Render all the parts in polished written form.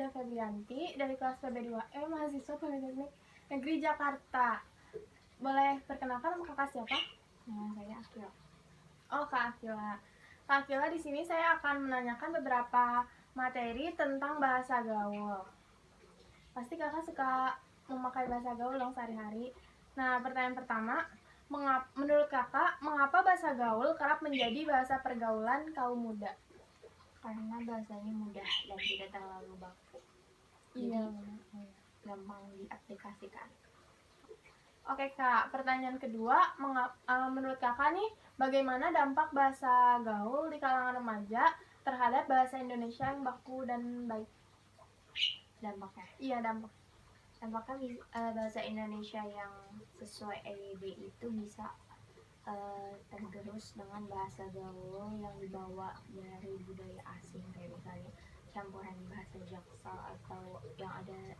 Ida Febrianti dari kelas PB2E mahasiswa Politeknik Negeri Jakarta. Boleh perkenalkan nama kakak siapa? Nama saya Akila. Oh, Kak Akila. Kak Akila, di sini saya akan menanyakan beberapa materi tentang bahasa gaul. Pasti kakak suka memakai bahasa gaul dong sehari-hari. Nah, pertanyaan pertama, menurut kakak, mengapa bahasa gaul kerap menjadi bahasa pergaulan kaum muda? Karena bahasanya mudah dan tidak terlalu baku. Iya. Jadi gampang diaplikasikan. Oke Kak, pertanyaan kedua, menurut kakak nih, bagaimana dampak bahasa gaul di kalangan remaja terhadap bahasa Indonesia yang baku dan baik? Dampaknya? Iya, Dampaknya bahasa Indonesia yang sesuai EYB itu bisa tergerus dengan bahasa gaul yang dibawa dari budaya asing, kayak misalnya campuran bahasa Jaksel atau yang ada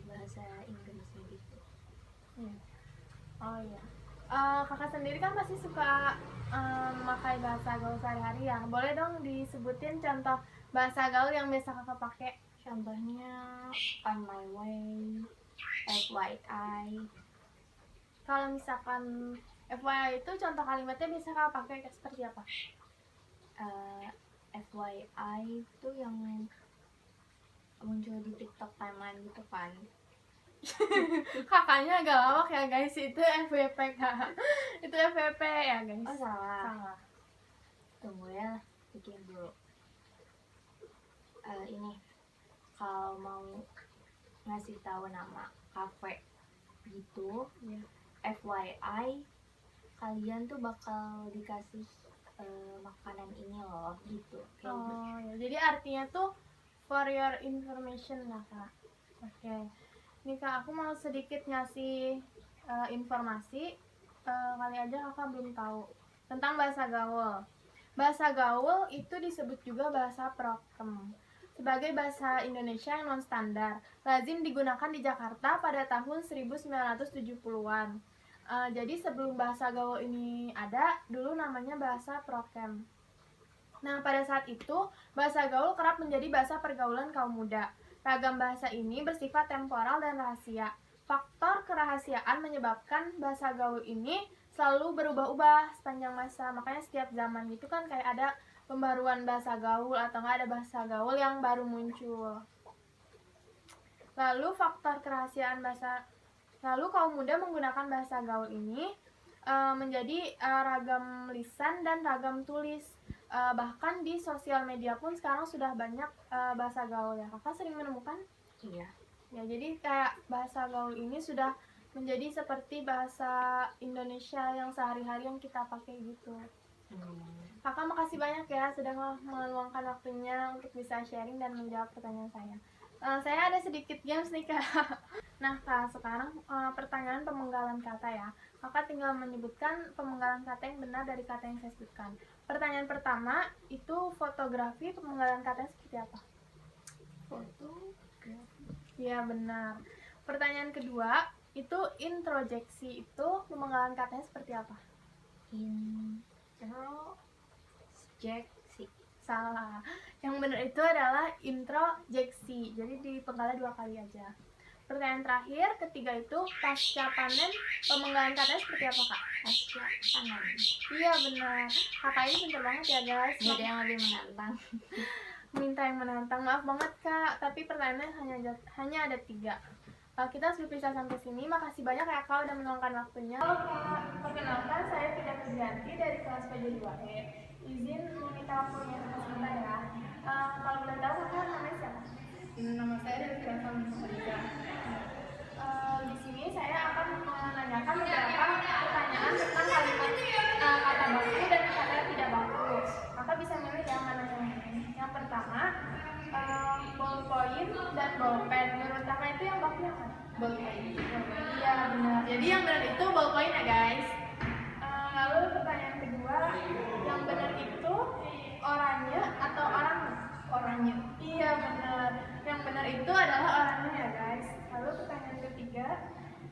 bahasa Inggrisnya gitu. Iya. Oh iya. Kakak sendiri kan pasti suka memakai bahasa gaul sehari-hari ya. Boleh dong disebutin contoh bahasa gaul yang biasa kakak pakai? Contohnya on my way, FYI. Kalau misalkan FYI itu contoh kalimatnya bisa kakak pakai seperti apa? FYI itu yang muncul di TikTok timeline gitu kan. Kakaknya agak lawak ya guys, itu FVP kak. Itu FVP ya guys. Oh salah. Salah. Tunggu ya, pikir dulu. Ini kalau mau ngasih tahu nama kafe gitu, Yeah. FYI kalian tuh bakal dikasih makanan ini loh gitu. Oh ya, jadi artinya tuh for your information lah kak. Oke. Nih kak, aku mau sedikit ngasih informasi. Kali aja kakak belum tahu tentang bahasa gaul. Bahasa gaul itu disebut juga bahasa prokem. Sebagai bahasa Indonesia yang non-standar, lazim digunakan di Jakarta pada tahun 1970-an. Jadi sebelum bahasa gaul ini ada, dulu namanya bahasa prokem. Nah, pada saat itu, bahasa gaul kerap menjadi bahasa pergaulan kaum muda. Ragam bahasa ini bersifat temporal dan rahasia. Faktor kerahasiaan menyebabkan bahasa gaul ini selalu berubah-ubah sepanjang masa. Makanya setiap zaman gitu kan kayak ada pembaruan bahasa gaul atau nggak ada bahasa gaul yang baru muncul. Lalu kaum muda menggunakan bahasa gaul ini menjadi ragam lisan dan ragam tulis. Bahkan di sosial media pun sekarang sudah banyak bahasa gaul ya. Kakak sering menemukan? Iya. Ya, jadi kayak bahasa gaul ini sudah menjadi seperti bahasa Indonesia yang sehari-hari yang kita pakai gitu. Kakak makasih banyak ya sudah meluangkan waktunya untuk bisa sharing dan menjawab pertanyaan saya. Saya ada sedikit games nih kak. Nah kak, sekarang pertanyaan pemenggalan kata ya. Kakak tinggal menyebutkan pemenggalan kata yang benar dari kata yang saya sebutkan. Pertanyaan pertama, itu fotografi pemenggalan katanya seperti apa? Fotografi. Iya benar. Pertanyaan kedua, itu introjeksi itu pemenggalan katanya seperti apa? Introjeksi. Salah. Yang benar itu adalah introjeksi. Jadi dipenggal 2 kali aja. Pertanyaan terakhir, ketiga itu pasca panen, pemenggalan katanya seperti apa kak? Pasca panen. Iya benar. Kakak ini pintar banget ya guys. Jadi yang lebih menantang. Minta yang menantang, maaf banget kak. Tapi pertanyaannya hanya ada 3. Kita sudah bisa sampai sini. Makasih banyak ya kak udah meluangkan waktunya. Halo kak, perkenalkan saya Ida Febrianti dari kelas PB2E. Izin meminta waktunya sebentar ya. Kalau boleh tahu kakak namanya siapa? Nama saya Devira Samsudika. Di sini saya akan menanyakan beberapa pertanyaan tentang kalimat kata baku dan kata tidak baku. Kakak bisa milih yang mana yang ini. Yang pertama, ballpoint dan ballpen. Menurut kakak itu yang baku apa? Ballpoint. Iya benar. Jadi yang benar itu ballpoint ya guys. Lalu pertanyaan kedua, yang benar itu oranye atau orangnya? Orangnya. Iya benar. Yang benar itu adalah orangnya ya guys. Lalu pertanyaan ketiga,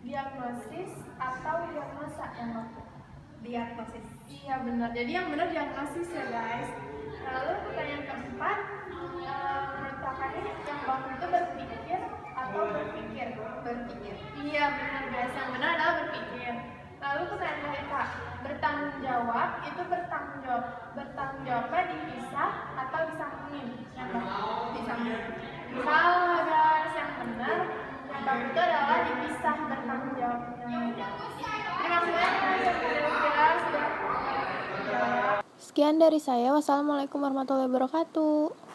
diagnosis atau diagnosa yang baku? Diagnosis. Iya benar. Jadi yang benar diagnosis ya guys. Lalu pertanyaan keempat, menurut kakak ini yang baku berpikir. Iya benar guys, yang benar adalah berpikir. Lalu pertanyaan dari Kak, bertanggung jawab itu bertanggung jawabnya dipisah atau disambungin? Yang bagus Disambung. salah guys, yang benar yang bagus itu adalah dipisah bertanggung jawabnya. Terima kasih banyak sudah. Sekian dari saya. Wassalamualaikum warahmatullahi wabarakatuh.